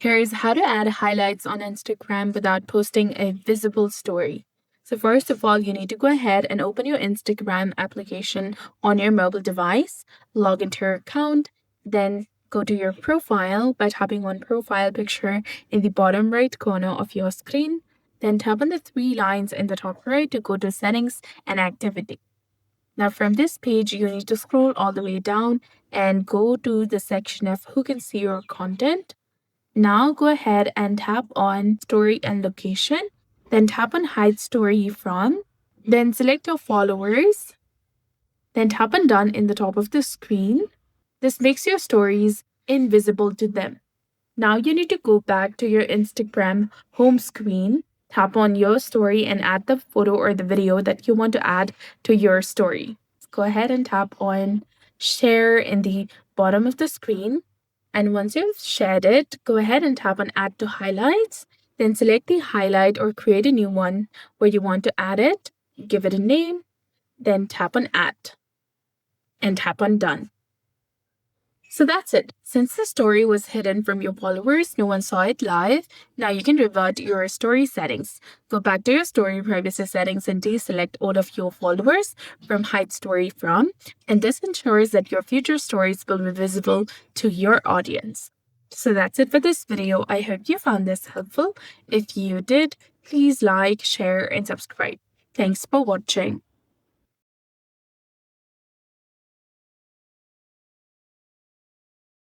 Here's how to add highlights on Instagram without posting a visible story. So, first of all, you need to go ahead and open your Instagram application on your mobile device, log into your account, then go to your profile by tapping on profile picture in the bottom right corner of your screen. Then tap on the three lines in the top right to go to settings and activity. Now, from this page, you need to scroll all the way down and go to the section of who can see your content. Now go ahead and tap on story and location, then tap on hide story from, then select your followers, then tap on done in the top of the screen. This makes your stories invisible to them. Now you need to go back to your Instagram home screen, tap on your story and add the photo or the video that you want to add to your story. Go ahead and tap on share in the bottom of the screen. And once you've shared it, go ahead and tap on add to highlights. Then select the highlight or create a new one where you want to add it, give it a name, then tap on add and tap on done. So that's it. Since the story was hidden from your followers, no one saw it live, now you can revert your story settings. Go back to your story privacy settings and deselect all of your followers from hide story from, and this ensures that your future stories will be visible to your audience. So that's it for this video. I hope you found this helpful. If you did, please like, share, and subscribe. Thanks for watching.